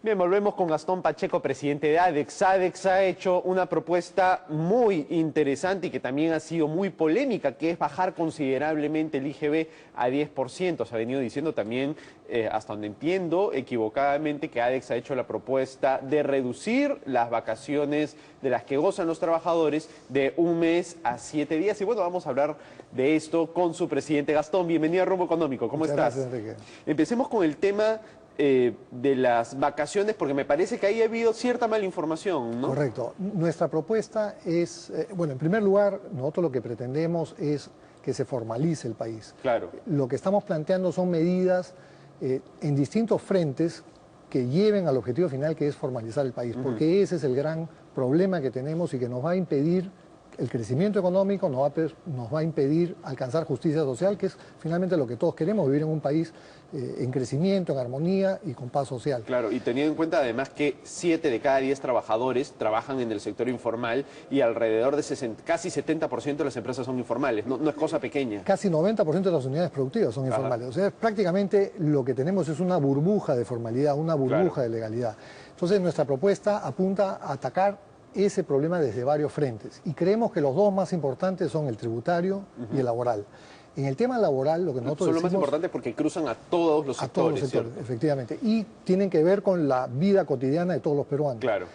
Bien, volvemos con Gastón Pacheco, presidente de ADEX. ADEX ha hecho una propuesta muy interesante y que también ha sido muy polémica, que es bajar considerablemente el IGB a 10%. Se ha venido diciendo también, hasta donde entiendo, equivocadamente, que ADEX ha hecho la propuesta de reducir las vacaciones de las que gozan los trabajadores de 1 mes a 7 días. Y bueno, vamos a hablar de esto con su presidente. Gastón, bienvenido a Rumbo Económico. ¿Cómo estás? Gracias, Enrique. Empecemos con el tema de las vacaciones, porque me parece que ahí ha habido cierta mala información, ¿no? Correcto. Nuestra propuesta es, bueno, en primer lugar, nosotros lo que pretendemos es que se formalice el país. Claro. Lo que estamos planteando son medidas en distintos frentes que lleven al objetivo final, que es formalizar el país, porque ese es el gran problema que tenemos y que nos va a impedir el crecimiento económico, nos va a impedir alcanzar justicia social, que es finalmente lo que todos queremos, vivir en un país en crecimiento, en armonía y con paz social. Claro, y teniendo en cuenta además que 7 de cada 10 trabajadores trabajan en el sector informal y alrededor de casi 70% de las empresas son informales, no es cosa pequeña. Casi 90% de las unidades productivas son informales. O sea, prácticamente lo que tenemos es una burbuja de formalidad, una burbuja de legalidad. Entonces nuestra propuesta apunta a atacar ese problema desde varios frentes y creemos que los dos más importantes son el tributario y el laboral. En el tema laboral, lo que nosotros son decimos... lo más importante porque cruzan a todos los sectores. A todos los sectores, efectivamente. Y tienen que ver con la vida cotidiana de todos los peruanos. Claro.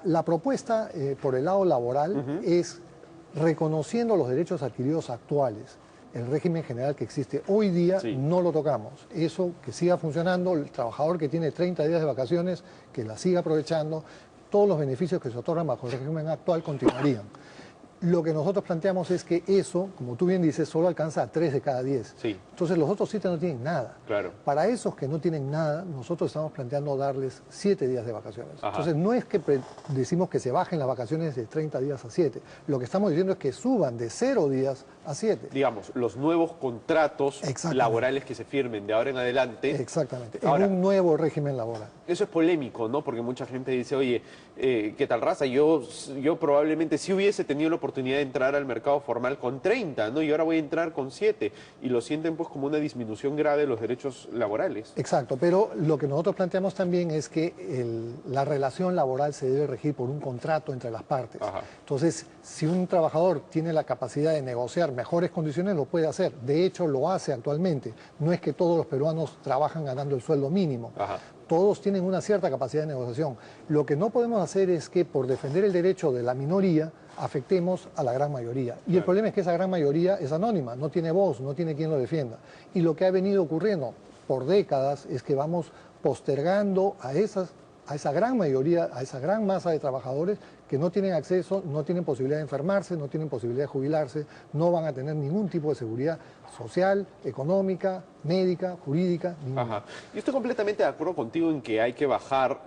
La propuesta por el lado laboral es reconociendo los derechos adquiridos actuales. El régimen general que existe hoy día no lo tocamos. Eso que siga funcionando, el trabajador que tiene 30 días de vacaciones, que la siga aprovechando, todos los beneficios que se otorgan bajo el régimen actual continuarían. Lo que nosotros planteamos es que eso, como tú bien dices, solo alcanza a 3 de cada 10. Sí. Entonces los otros 7 no tienen nada. Claro. Para esos que no tienen nada, nosotros estamos planteando darles 7 días de vacaciones. Ajá. Entonces no es que decimos que se bajen las vacaciones de 30 días a 7. Lo que estamos diciendo es que suban de 0 días a 7. Digamos, los nuevos contratos laborales que se firmen de ahora en adelante. Exactamente, Ahora, en un nuevo régimen laboral. Eso es polémico, ¿no? Porque mucha gente dice, oye, ¿qué tal raza? Yo probablemente sí hubiese tenido la oportunidad de entrar al mercado formal con 30, ¿no? Y ahora voy a entrar con 7. Y lo sienten pues como una disminución grave de los derechos laborales. Exacto, pero lo que nosotros planteamos también es que la relación laboral se debe regir por un contrato entre las partes. Ajá. Entonces, si un trabajador tiene la capacidad de negociar mejores condiciones, lo puede hacer. De hecho, lo hace actualmente. No es que todos los peruanos trabajan ganando el sueldo mínimo. Ajá. Todos tienen una cierta capacidad de negociación. Lo que no podemos hacer es que por defender el derecho de la minoría afectemos a la gran mayoría. Y el problema es que esa gran mayoría es anónima, no tiene voz, no tiene quien lo defienda. Y lo que ha venido ocurriendo por décadas es que vamos postergando a esa gran mayoría, a esa gran masa de trabajadores que no tienen acceso, no tienen posibilidad de enfermarse, no tienen posibilidad de jubilarse, no van a tener ningún tipo de seguridad social, económica, médica, jurídica, ninguna. Ajá. Yo estoy completamente de acuerdo contigo en que hay que bajar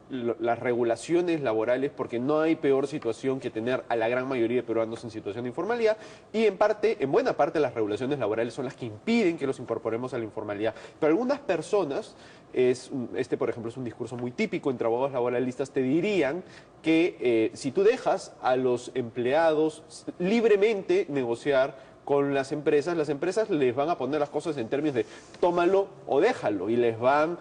las regulaciones laborales porque no hay peor situación que tener a la gran mayoría de peruanos en situación de informalidad y en buena parte las regulaciones laborales son las que impiden que los incorporemos a la informalidad. Pero algunas personas, por ejemplo es un discurso muy típico entre abogados laboralistas, te dirían que si tú dejas a los empleados libremente negociar con las empresas les van a poner las cosas en términos de tómalo o déjalo y los van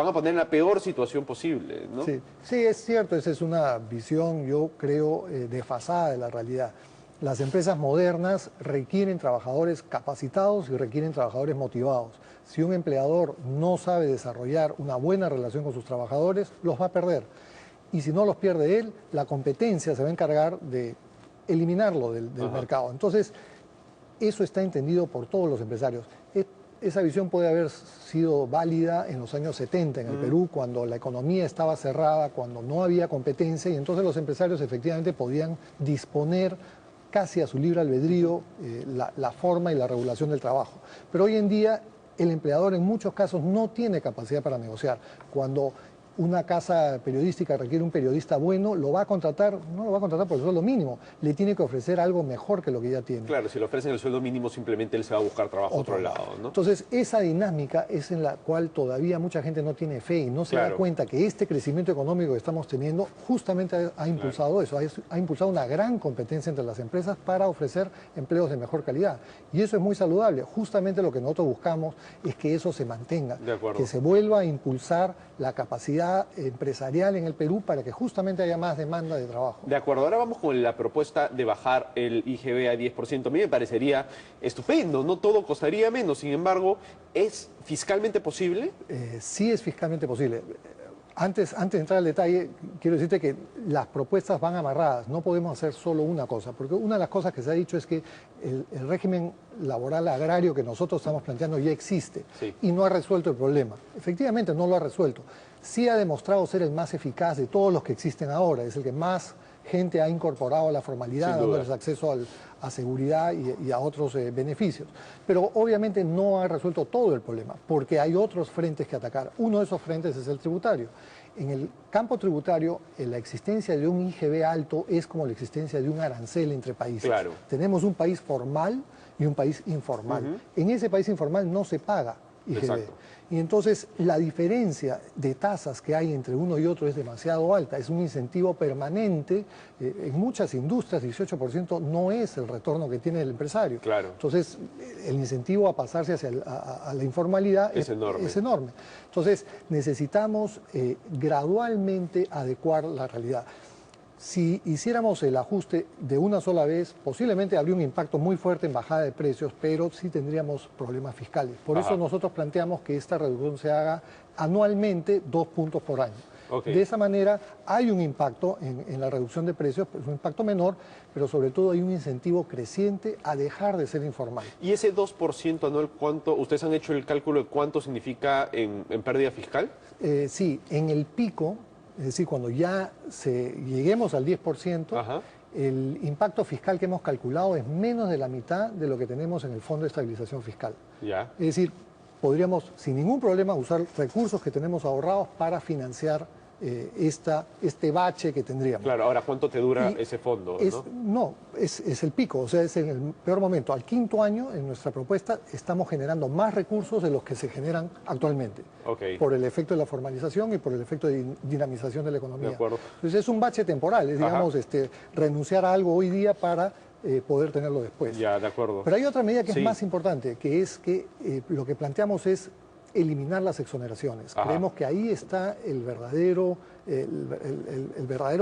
a poner en la peor situación posible, ¿no? Sí, es cierto, esa es una visión, yo creo, desfasada de la realidad. Las empresas modernas requieren trabajadores capacitados y requieren trabajadores motivados. Si un empleador no sabe desarrollar una buena relación con sus trabajadores, los va a perder. Y si no los pierde él, la competencia se va a encargar de eliminarlo del mercado. Entonces, eso está entendido por todos los empresarios. Esa visión puede haber sido válida en los años 70 en el Perú, cuando la economía estaba cerrada, cuando no había competencia, y entonces los empresarios efectivamente podían disponer casi a su libre albedrío la forma y la regulación del trabajo. Pero hoy en día el empleador en muchos casos no tiene capacidad para negociar. Cuando una casa periodística requiere un periodista bueno, lo va a contratar, no lo va a contratar por el sueldo mínimo, le tiene que ofrecer algo mejor que lo que ya tiene. Claro, si le ofrecen el sueldo mínimo, simplemente él se va a buscar trabajo a otro lado, ¿no? Entonces, esa dinámica es en la cual todavía mucha gente no tiene fe y no se da cuenta que este crecimiento económico que estamos teniendo justamente ha impulsado eso, ha impulsado una gran competencia entre las empresas para ofrecer empleos de mejor calidad. Y eso es muy saludable. Justamente lo que nosotros buscamos es que eso se mantenga, que se vuelva a impulsar la capacidad empresarial en el Perú para que justamente haya más demanda de trabajo. De acuerdo, ahora vamos con la propuesta de bajar el IGB a 10%. A mí me parecería estupendo, no todo costaría menos, sin embargo, ¿es fiscalmente posible? Sí es fiscalmente posible. Antes de entrar al detalle, quiero decirte que las propuestas van amarradas, no podemos hacer solo una cosa, porque una de las cosas que se ha dicho es que el régimen laboral agrario que nosotros estamos planteando ya existe y no ha resuelto el problema. Efectivamente no lo ha resuelto. Sí ha demostrado ser el más eficaz de todos los que existen ahora, es el que más gente ha incorporado a la formalidad, dándoles acceso a seguridad y a otros beneficios. Pero obviamente no ha resuelto todo el problema, porque hay otros frentes que atacar. Uno de esos frentes es el tributario. En el campo tributario, la existencia de un IGB alto es como la existencia de un arancel entre países. Claro. Tenemos un país formal y un país informal. En ese país informal no se paga IGB. Exacto. Y entonces la diferencia de tasas que hay entre uno y otro es demasiado alta, es un incentivo permanente. En muchas industrias 18% no es el retorno que tiene el empresario. Claro. Entonces el incentivo a pasarse a la informalidad es enorme. Entonces necesitamos gradualmente adecuar la realidad. Si hiciéramos el ajuste de una sola vez, posiblemente habría un impacto muy fuerte en bajada de precios, pero sí tendríamos problemas fiscales. Por eso nosotros planteamos que esta reducción se haga anualmente 2 puntos por año. De esa manera hay un impacto en la reducción de precios, es un impacto menor, pero sobre todo hay un incentivo creciente a dejar de ser informal. ¿Y ese 2% anual cuánto? ¿Ustedes han hecho el cálculo de cuánto significa en pérdida fiscal? Sí, en el pico. Es decir, cuando ya lleguemos al 10%, el impacto fiscal que hemos calculado es menos de la mitad de lo que tenemos en el Fondo de Estabilización Fiscal. Es decir, podríamos sin ningún problema usar recursos que tenemos ahorrados para financiar este bache que tendríamos. Claro, ahora, ¿cuánto te dura ese fondo? Es el pico, o sea, es en el peor momento. Al quinto año, en nuestra propuesta, estamos generando más recursos de los que se generan actualmente, por el efecto de la formalización y por el efecto de dinamización de la economía. De acuerdo. Entonces es un bache temporal, es, digamos, renunciar a algo hoy día para poder tenerlo después. Ya, de acuerdo. Pero hay otra medida que es más importante, que es que lo que planteamos es eliminar las exoneraciones. Creemos que ahí está el verdadero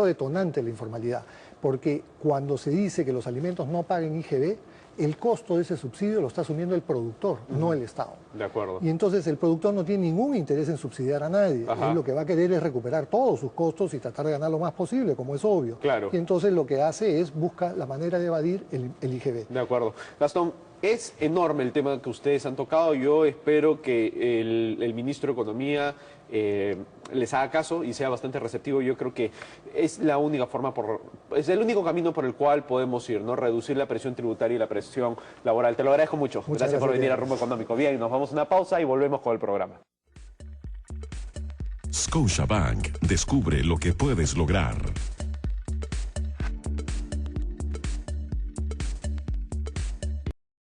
detonante de la informalidad, porque cuando se dice que los alimentos no paguen IGB, el costo de ese subsidio lo está asumiendo el productor, no el Estado. De acuerdo. Y entonces el productor no tiene ningún interés en subsidiar a nadie. Él lo que va a querer es recuperar todos sus costos y tratar de ganar lo más posible, como es obvio. Claro. Y entonces lo que hace es busca la manera de evadir el IGB. De acuerdo. Gastón, es enorme el tema que ustedes han tocado. Yo espero que el ministro de Economía les haga caso y sea bastante receptivo. Yo creo que es la única forma, es el único camino por el cual podemos ir, ¿no? Reducir la presión tributaria y la presión laboral. Te lo agradezco mucho. Gracias por venir a Rumbo Económico. Bien, nos vamos a una pausa y volvemos con el programa. Scotiabank, descubre lo que puedes lograr.